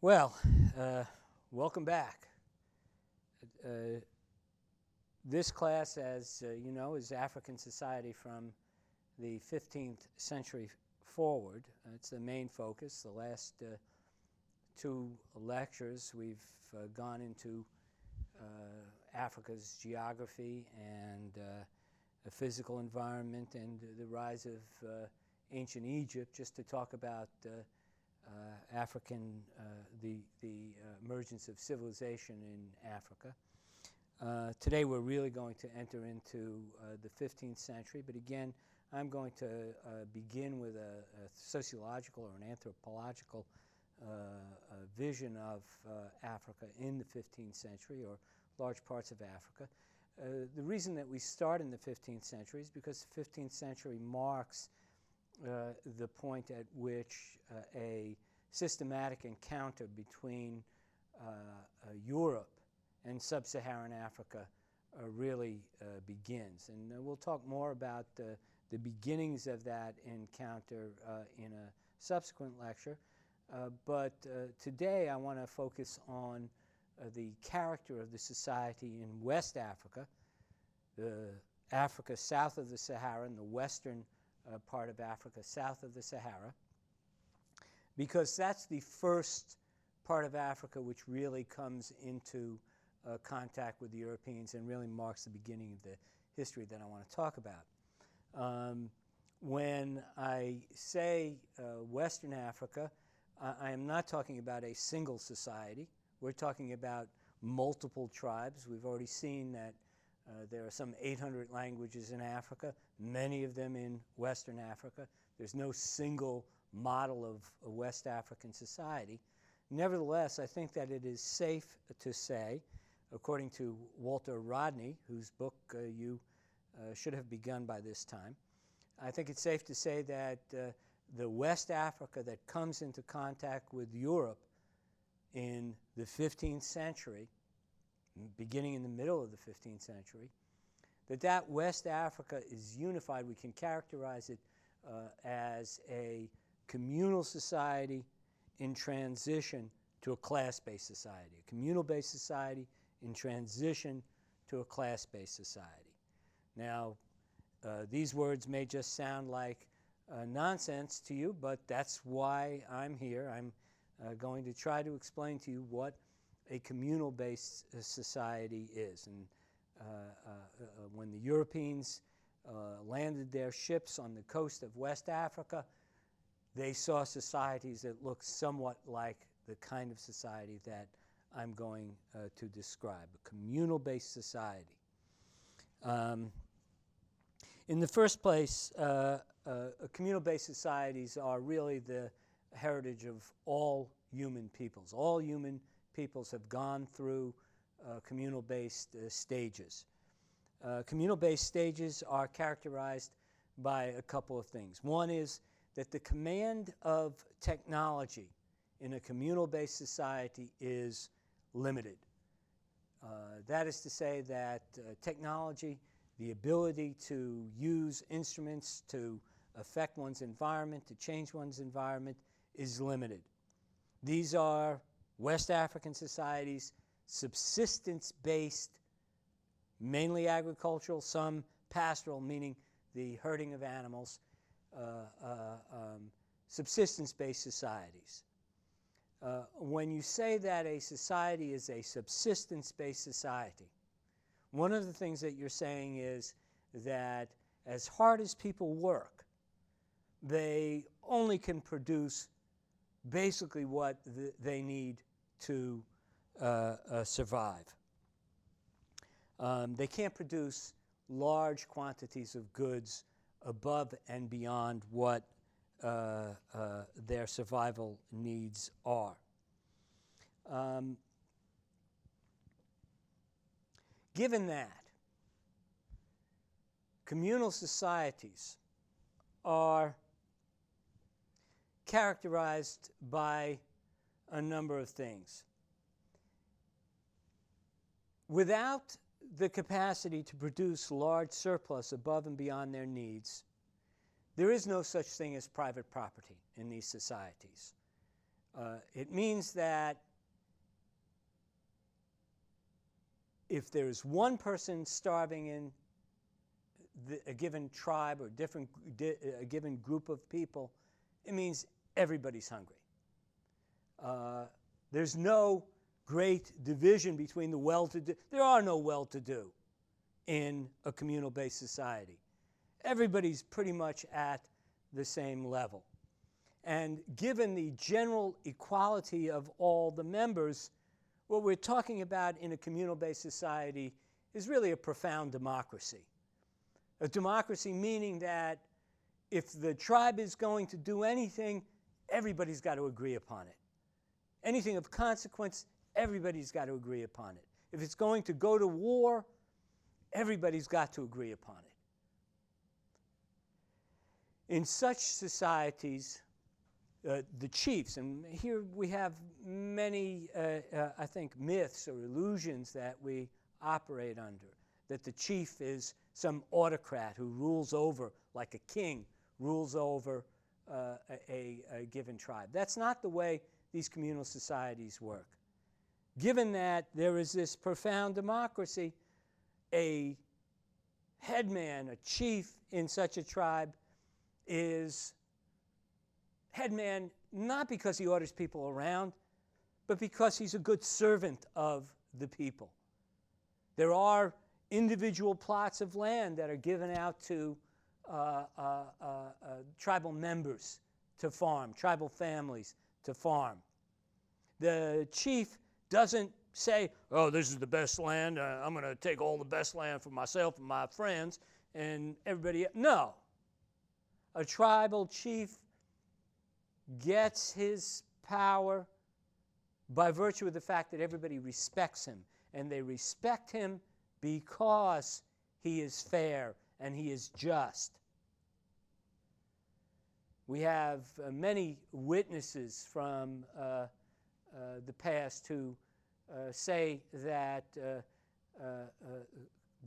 Well, welcome back. This class, as you know, is African society from the 15th century forward. It's the main focus. The last two lectures we've gone into Africa's geography and the physical environment and the rise of ancient Egypt, just to talk about the emergence of civilization in Africa. Today we're really going to enter into the 15th century, but again, I'm going to begin with a sociological or an anthropological vision of Africa in the 15th century, or large parts of Africa. The reason that we start in the 15th century is because the 15th century marks the point at which a systematic encounter between Europe and sub-Saharan Africa really begins. And we'll talk more about the beginnings of that encounter in a subsequent lecture. But today I want to focus on the character of the society in West Africa, the Africa south of the Sahara, and the western part of Africa south of the Sahara, because that's the first part of Africa which really comes into contact with the Europeans and really marks the beginning of the history that I want to talk about. When I say Western Africa, I am not talking about a single society. We're talking about multiple tribes. We've already seen that there are some 800 languages in Africa, many of them in Western Africa. There's no single model of a West African society. Nevertheless, I think that it is safe to say, according to Walter Rodney, whose book you should have begun by this time, I think it's safe to say that the West Africa that comes into contact with Europe in the 15th century, beginning in the middle of the 15th century, that West Africa is unified. We can characterize it as a communal society in transition to a class-based society, a communal-based society in transition to a class-based society. Now, these words may just sound like nonsense to you, but that's why I'm here. I'm going to try to explain to you what a communal-based society is. And when the Europeans landed their ships on the coast of West Africa, they saw societies that looked somewhat like the kind of society that I'm going to describe, a communal-based society. In the first place, communal-based societies are really the heritage of all human peoples. All human peoples have gone through communal-based stages. Communal-based stages are characterized by a couple of things. One is that the command of technology in a communal-based society is limited. That is to say that technology, the ability to use instruments to affect one's environment, to change one's environment, is limited. These are West African societies, subsistence-based, mainly agricultural, some pastoral, meaning the herding of animals, subsistence-based societies. When you say that a society is a subsistence-based society, one of the things that you're saying is that as hard as people work, they only can produce basically what they need to survive. They can't produce large quantities of goods above and beyond what their survival needs are. Given that, communal societies are characterized by a number of things. Without the capacity to produce large surplus above and beyond their needs, there is no such thing as private property in these societies. It means that if there's one person starving in a given tribe or a given group of people, it means everybody's hungry. There's no great division between the well-to-do. There are no well-to-do in a communal-based society. Everybody's pretty much at the same level. And given the general equality of all the members, what we're talking about in a communal-based society is really a profound democracy. A democracy meaning that if the tribe is going to do anything, everybody's got to agree upon it. Anything of consequence, everybody's got to agree upon it. If it's going to go to war, everybody's got to agree upon it. In such societies, the chiefs, and here we have many, I think, myths or illusions that we operate under, that the chief is some autocrat who rules over, like a king, rules over a given tribe. That's not the way these communal societies work. Given that there is this profound democracy, a headman, a chief in such a tribe is headman not because he orders people around, but because he's a good servant of the people. There are individual plots of land that are given out to tribal members to farm, tribal families to farm. The chief doesn't say, oh, this is the best land, I'm going to take all the best land for myself and my friends and everybody. No. A tribal chief gets his power by virtue of the fact that everybody respects him, and they respect him because he is fair and he is just. We have many witnesses from the past who say that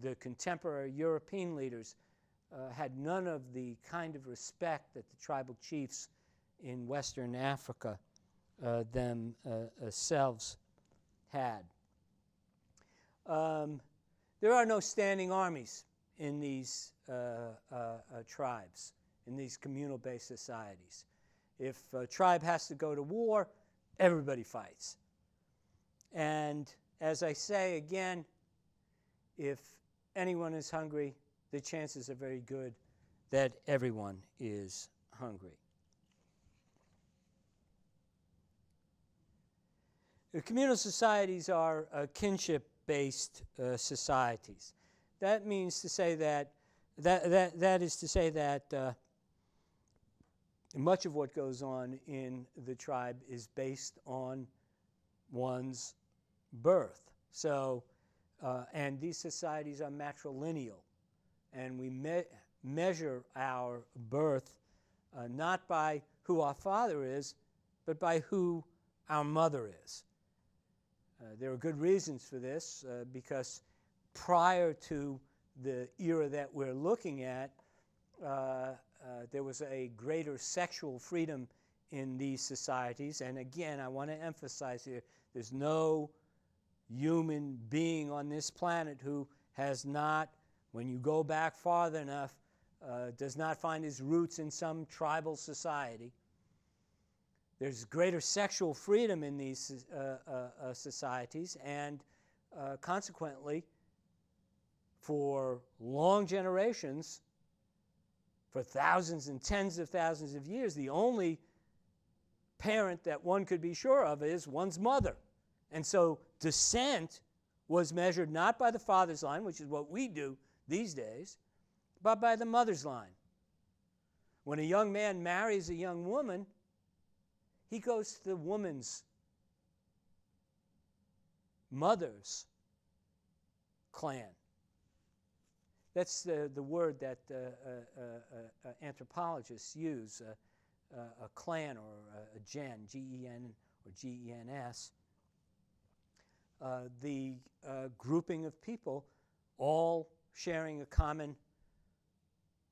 the contemporary European leaders had none of the kind of respect that the tribal chiefs in Western Africa themselves had. There are no standing armies in these tribes, in these communal-based societies. If a tribe has to go to war, everybody fights. And as I say again, if anyone is hungry, the chances are very good that everyone is hungry. The communal societies are kinship-based societies. That means to say that much of what goes on in the tribe is based on one's birth. So, and these societies are matrilineal, and we measure our birth not by who our father is, but by who our mother is. There are good reasons for this, because prior to the era that we're looking at, there was a greater sexual freedom in these societies. And again, I want to emphasize here, there's no human being on this planet who has not, when you go back farther enough, does not find his roots in some tribal society. There's greater sexual freedom in these societies, and consequently, for long generations, for thousands and tens of thousands of years, the only parent that one could be sure of is one's mother. And so descent was measured not by the father's line, which is what we do these days, but by the mother's line. When a young man marries a young woman, he goes to the woman's mother's clan. That's the word that anthropologists use, a clan or a gen, G-E-N or G-E-N-S. The grouping of people all sharing a common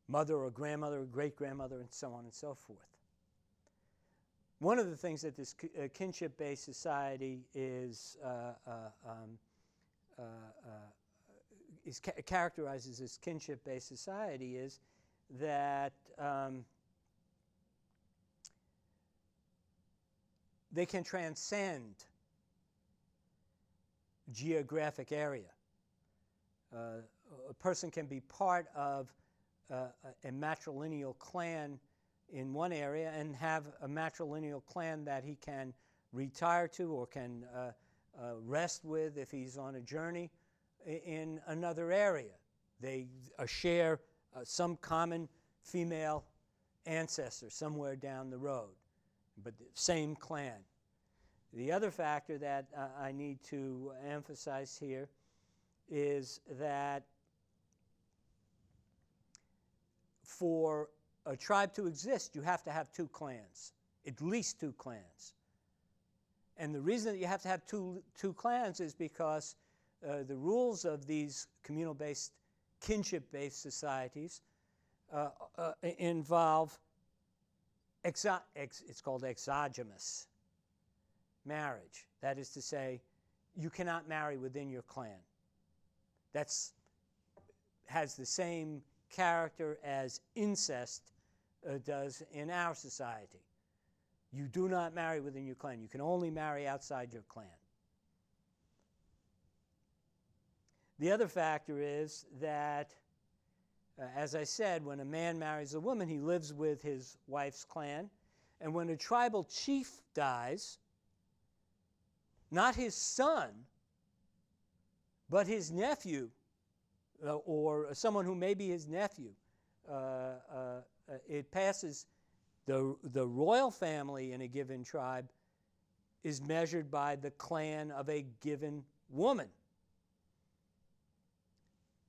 mother or grandmother or great-grandmother, and so on and so forth. One of the things that this kinship-based society characterizes this kinship-based society is that they can transcend geographic area. A person can be part of a matrilineal clan in one area and have a matrilineal clan that he can retire to or can rest with if he's on a journey in another area. They share some common female ancestor somewhere down the road, but the same clan. The other factor that I need to emphasize here is that for a tribe to exist, you have to have two clans, at least two clans. And the reason that you have to have two clans is because the rules of these communal-based, kinship-based societies involve it's called exogamous marriage. That is to say, you cannot marry within your clan. That's has the same character as incest does in our society. You do not marry within your clan. You can only marry outside your clan. The other factor is that, as I said, when a man marries a woman, he lives with his wife's clan. And when a tribal chief dies, not his son, but his nephew, or someone who may be his nephew, it passes, the royal family in a given tribe is measured by the clan of a given woman.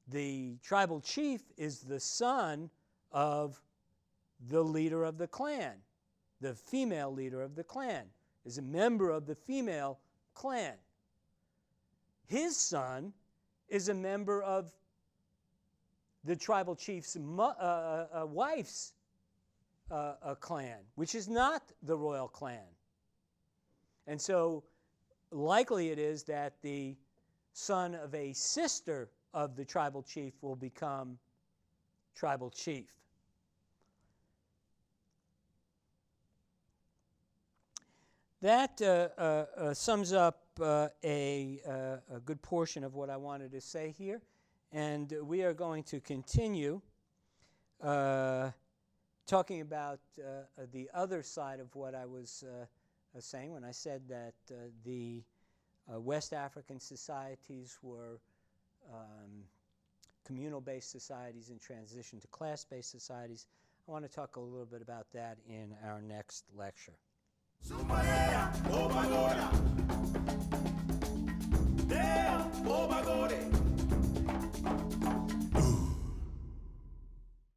The tribal chief is the son of the leader of the clan. The female leader of the clan is a member of the female clan. His son is a member of the tribal chief's wife's clan, which is not the royal clan. And so likely it is that the son of a sister of the tribal chief will become tribal chief. That sums up a good portion of what I wanted to say here, and we are going to continue talking about the other side of what I was saying when I said that the West African societies were communal-based societies in transition to class-based societies. I want to talk a little bit about that in our next lecture.